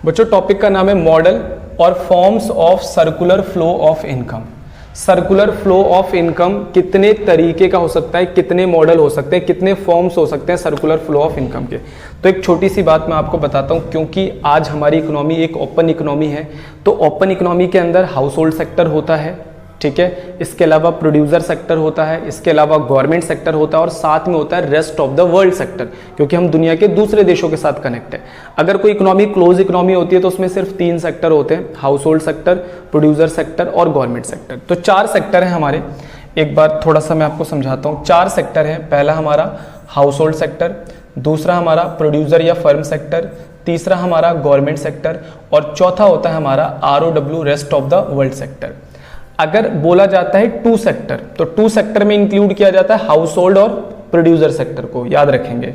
बच्चों टॉपिक का नाम है मॉडल और forms of circular flow of income. Circular flow of income कितने तरीके का हो सकता है, कितने मॉडल हो सकते हैं, कितने फॉर्म्स हो सकते हैं सर्कुलर फ्लो ऑफ इनकम के। तो एक छोटी सी बात मैं आपको बताता हूं, क्योंकि आज हमारी इकोनॉमी एक ओपन इकोनॉमी है, तो ओपन इकोनॉमी के अंदर हाउस होल्ड सेक्टर होता है, ठीक है, इसके अलावा प्रोड्यूसर सेक्टर होता है, इसके अलावा गवर्नमेंट सेक्टर होता है और साथ में होता है rest of the world sector, क्योंकि हम दुनिया के दूसरे देशों के साथ कनेक्ट है। अगर कोई इकोनॉमी क्लोज इकोनॉमी होती है तो उसमें सिर्फ 3 सेक्टर होते हैं, house hold sector, producer sector और गवर्नमेंट सेक्टर। तो 4 सेक्टर हैं हमारे। एक बार थोड़ा सा मैं आपको समझाता हूँ। 4 सेक्टर हैं। पहला हमारा हाउस होल्ड सेक्टर, दूसरा हमारा प्रोड्यूसर या फर्म सेक्टर, तीसरा हमारा गवर्नमेंट सेक्टर और चौथा होता है हमारा ROW rest of the world sector. अगर बोला जाता है 2 सेक्टर, तो 2 सेक्टर में इंक्लूड किया जाता है हाउस होल्ड और प्रोड्यूसर सेक्टर को, याद रखेंगे।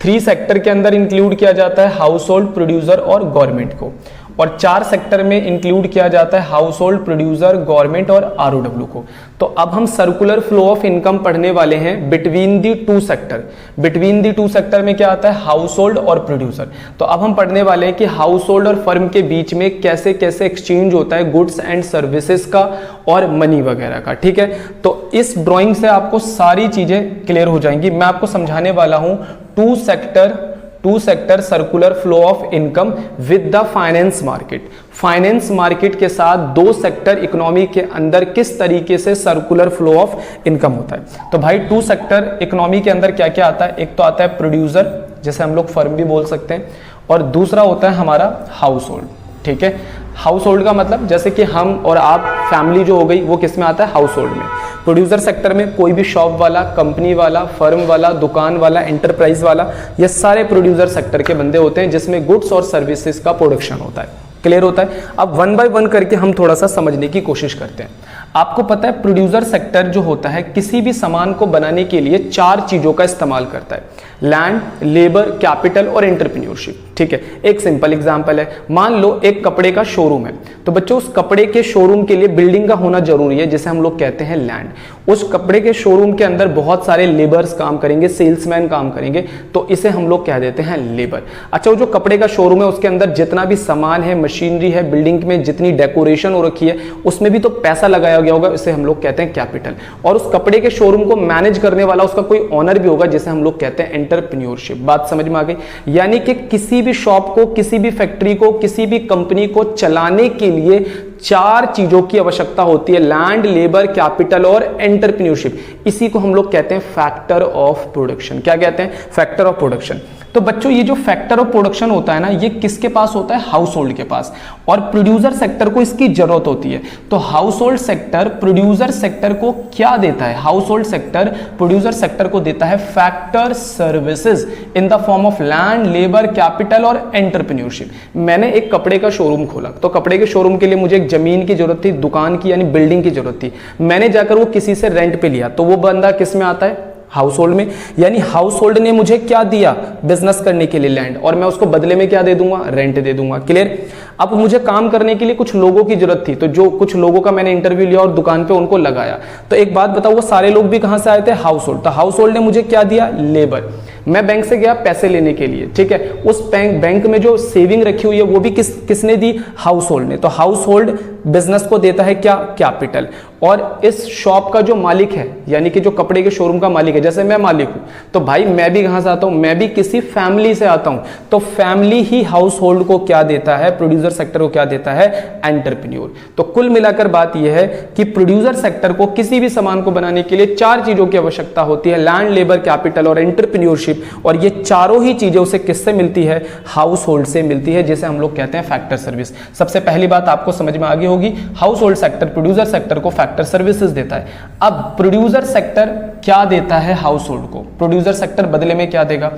3 सेक्टर के अंदर इंक्लूड किया जाता है हाउस होल्ड, प्रोड्यूसर और गवर्नमेंट को, और 4 सेक्टर में इंक्लूड किया जाता है हाउस होल्ड, प्रोड्यूसर, गवर्नमेंट और ROW को। तो अब हम सर्कुलर फ्लो ऑफ इनकम पढ़ने वाले हैं between the 2 sector. Between the 2 sector में क्या आता है, हाउस होल्ड और प्रोड्यूसर। तो अब हम पढ़ने वाले हैं कि हाउस होल्ड और फर्म के बीच में कैसे कैसे एक्सचेंज होता है गुड्स एंड सर्विसेज का और मनी वगैरह का, ठीक है। तो इस ड्राइंग से आपको सारी चीजें क्लियर हो जाएंगी। मैं आपको समझाने वाला हूं 2 sector circular flow of income with the finance market. Finance market के साथ 2 सेक्टर इकोनॉमी के अंदर किस तरीके से सर्कुलर फ्लो ऑफ इनकम होता है। तो भाई 2 सेक्टर इकोनॉमी के अंदर क्या क्या आता है, एक तो आता है प्रोड्यूसर, जैसे हम लोग फर्म भी बोल सकते हैं, और दूसरा होता है हमारा हाउस होल्ड, ठीक है। हाउस होल्ड का मतलब जैसे कि हम और आप, फैमिली जो हो गई, वो किस में आता है, हाउस होल्ड में। प्रोड्यूसर सेक्टर में कोई भी शॉप वाला, कंपनी वाला, फर्म वाला, दुकान वाला, एंटरप्राइज वाला, ये सारे प्रोड्यूसर सेक्टर के बंदे होते हैं जिसमें गुड्स और सर्विसेज का प्रोडक्शन होता है। क्लियर होता है। अब 1 बाय 1 करके हम थोड़ा सा समझने की कोशिश करते हैं। आपको पता है प्रोड्यूसर सेक्टर जो होता है किसी भी सामान को बनाने के लिए 4 चीजों का इस्तेमाल करता है, लैंड, लेबर, कैपिटल और एंटरप्रेन्योरशिप, ठीक है। एक सिंपल एग्जांपल है, मान लो एक कपड़े का शोरूम है, तो बच्चों उस कपड़े के शोरूम के लिए बिल्डिंग का होना जरूरी है, जिसे हम लोग कहते हैं लैंड। उस कपड़े के शोरूम के अंदर बहुत सारे लेबर्स काम करेंगे, सेल्समैन काम करेंगे, तो इसे हम लोग कह देते हैं लेबर। अच्छा, वो जो कपड़े का शोरूम है उसके अंदर जितना भी सामान है, मशीनरी है, बिल्डिंग में जितनी डेकोरेशन हो रखी है, उसमें भी तो पैसा लगाया गया होगा, इसे हम लोग कहते हैं कैपिटल। और उस कपड़े के शोरूम को मैनेज करने वाला उसका कोई ऑनर भी होगा, जिसे हम लोग कहते हैं एंटरप्रेन्योरशिप। बात समझ में आ गई। यानी कि किसी भी शॉप को, किसी भी फैक्ट्री को, किसी भी कंपनी को चलाने के लिए 4 चीजों की आवश्यकता होती है, लैंड, लेबर, कैपिटल और एंटरप्रेन्योरशिप। इसी को हम लोग कहते हैं फैक्टर ऑफ प्रोडक्शन। क्या कहते हैं, फैक्टर ऑफ प्रोडक्शन। तो बच्चों ये जो फैक्टर ऑफ प्रोडक्शन होता है ना, ये किसके पास होता है, हाउस होल्ड के पास, और प्रोड्यूसर सेक्टर को इसकी जरूरत होती है। तो house hold sector producer sector को क्या देता है, house hold sector producer sector को देता है factor services in the form of land, labour, capital और एंटरप्रेन्योरशिप। मैंने एक कपड़े का शोरूम खोला, तो कपड़े के शोरूम के लिए मुझे एक जमीन की जरूरत थी, दुकान की यानी बिल्डिंग की जरूरत थी। मैंने जाकर वो किसी से रेंट पे लिया, तो वो बंदा किस में आता है, हाउस होल्ड में। यानी हाउस होल्ड ने मुझे क्या दिया, बिजनेस करने के लिए लैंड, और मैं उसको बदले में क्या दे दूंगा, रेंट दे दूंगा। क्लियर। अब मुझे काम करने के लिए कुछ लोगों की जरूरत थी, तो जो कुछ लोगों का मैंने इंटरव्यू लिया और दुकान पे उनको लगाया। तो एक बात बताओ, वो सारे लोग भी कहां से आए थे, हाउस होल्ड। तो हाउस होल्ड ने मुझे क्या दिया, लेबर। मैं बैंक से गया पैसे लेने के लिए, ठीक है। उस बैंक में जो सेविंग रखी हुई है वो भी किसने दी, हाउस होल्ड ने। तो हाउस होल्ड बिजनेस को देता है क्या, कैपिटल। और इस शॉप का जो मालिक है, यानी कि जो कपड़े के शोरूम का मालिक है, जैसे मैं मालिक हूं, तो भाई मैं भी कहां से आता हूं, मैं भी किसी फैमिली से आता हूं। तो फैमिली ही हाउस होल्ड को क्या देता है, प्रोड्यूसर सेक्टर को क्या देता है, एंटरप्रेन्योर। तो कुल मिलाकर बात यह है कि प्रोड्यूसर सेक्टर को किसी भी सामान को बनाने के लिए 4 चीजों की आवश्यकता होती है, लैंड, लेबर, कैपिटल और एंटरप्रेन्योरशिप। और ये चारों ही चीजें उसे किससे मिलती है, हाउस होल्ड से मिलती है, जिसे हम लोग कहते हैं फैक्टर सर्विस। सबसे पहली बात आपको समझ में आ गई होगी, house hold sector producer sector को फैक्टर सर्विसेज देता है। अब प्रोड्यूसर सेक्टर क्या देता है हाउस होल्ड को, प्रोड्यूसर सेक्टर बदले में क्या देगा,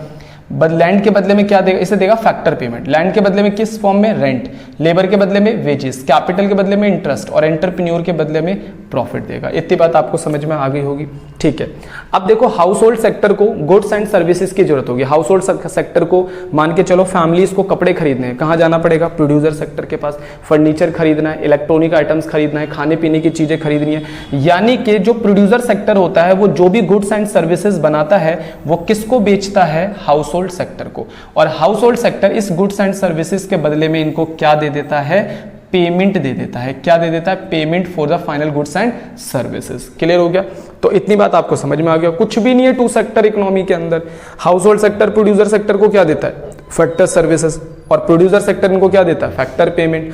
लैंड के बदले में क्या देगा, इसे देगा फैक्टर पेमेंट। लैंड के बदले में किस फॉर्म में, रेंट। लेबर के बदले में वेजेस, कैपिटल के बदले में इंटरेस्ट और एंटरप्रेन्योर के बदले में प्रॉफिट देगा। इतनी बात आपको समझ में आ गई होगी, ठीक है। अब देखो हाउस होल्ड सेक्टर को गुड्स एंड सर्विसेज की जरूरत होगी। हाउस होल्ड सेक्टर को मान के चलो फैमिलीज को कपड़े खरीदने हैं, कहां जाना पड़ेगा, प्रोड्यूसर सेक्टर के पास। फर्नीचर खरीदना है, इलेक्ट्रॉनिक आइटम्स खरीदना है, खाने पीने की चीजें खरीदनी है। यानी कि जो प्रोड्यूसर सेक्टर होता है वो जो भी गुड्स एंड सर्विसेज बनाता है वो किसको बेचता है, हाउस हाउस होल्ड सेक्टर को। और हाउस होल्ड सेक्टर इस गुड्स एंड सर्विसेज के बदले में इनको क्या दे देता है, पेमेंट दे देता है। क्या दे देता है, payment for the final goods and services. Clear हो गया, तो इतनी बात आपको समझ में आ गया। कुछ भी नहीं है टू सेक्टर इकोनॉमी के अंदर। House hold sector producer sector को क्या देता है, फैक्टर सर्विसेज, और प्रोड्यूसर सेक्टर इनको क्या देता है, factor payment.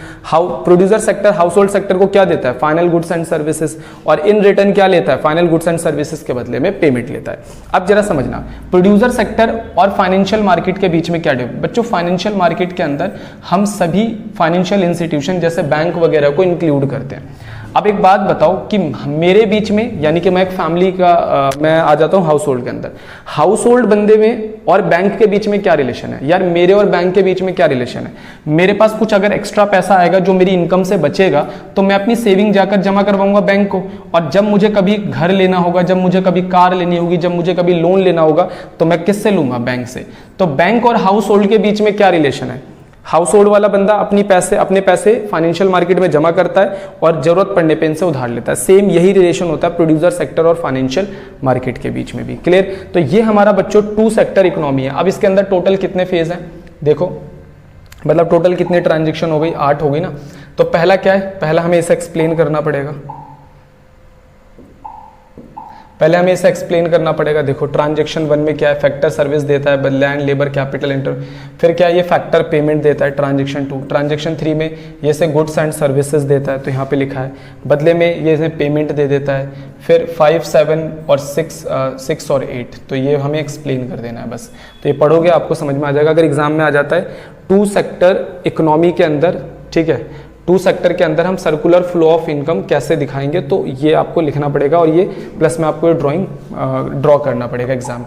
Producer sector house hold sector को क्या देता है, फाइनल गुड्स एंड सर्विसेज, और इन रिटर्न क्या लेता है, फाइनल गुड्स एंड सर्विसेज के बदले में पेमेंट लेता है। अब जरा समझना, प्रोड्यूसर सेक्टर और फाइनेंशियल मार्केट के बीच में क्या डिफरेंस। बच्चों फाइनेंशियल मार्केट के अंदर हम सभी फाइनेंशियल इंस्टीट्यूशन जैसे बैंक वगैरह को इंक्लूड करते हैं। अब एक बात बताओ कि मेरे बीच में, यानी कि मैं एक फैमिली का मैं आ जाता हूँ हाउस होल्ड के अंदर, हाउस होल्ड बंदे में और बैंक के बीच में क्या रिलेशन है यार, मेरे और बैंक के बीच में क्या रिलेशन है। मेरे पास कुछ अगर एक्स्ट्रा पैसा आएगा जो मेरी इनकम से बचेगा तो मैं अपनी सेविंग जाकर जमा करवाऊंगा बैंक को, और जब मुझे कभी घर लेना होगा, जब मुझे कभी कार लेनी होगी, जब मुझे कभी लोन लेना होगा तो मैं किससे लूंगा, बैंक से। तो बैंक और हाउस होल्ड के बीच में क्या रिलेशन है, हाउस होल्ड वाला बंदा अपने पैसे फाइनेंशियल मार्केट में जमा करता है और जरूरत पड़ने पे इनसे उधार लेता है। सेम यही रिलेशन होता है प्रोड्यूसर सेक्टर और फाइनेंशियल मार्केट के बीच में भी। क्लियर, तो ये हमारा बच्चों टू सेक्टर इकोनॉमी है। अब इसके अंदर टोटल कितने फेज हैं देखो, मतलब टोटल कितने ट्रांजेक्शन हो गई, 8 हो गई ना। तो पहला क्या है, पहला हमें इसे एक्सप्लेन करना पड़ेगा, पहले हमें इसे एक्सप्लेन करना पड़ेगा। देखो ट्रांजेक्शन 1 में क्या है, फैक्टर सर्विस देता है, लैंड लेबर कैपिटल इंटर, फिर क्या है ये फैक्टर पेमेंट देता है ट्रांजेक्शन 2। ट्रांजेक्शन 3 में ये से गुड्स एंड सर्विसेज देता है, तो यहाँ पे लिखा है, बदले में ये पेमेंट दे देता है। फिर 5, 7 और 6 और 8, तो ये हमें एक्सप्लेन कर देना है बस। तो ये पढ़ोगे आपको समझ में आ जाएगा। अगर एग्जाम में आ जाता है टू सेक्टर इकोनॉमी के अंदर, ठीक है, टू सेक्टर के अंदर हम सर्कुलर फ्लो ऑफ इनकम कैसे दिखाएंगे, तो ये आपको लिखना पड़ेगा, और ये प्लस में आपको ड्राइंग ड्रॉ करना पड़ेगा एग्जाम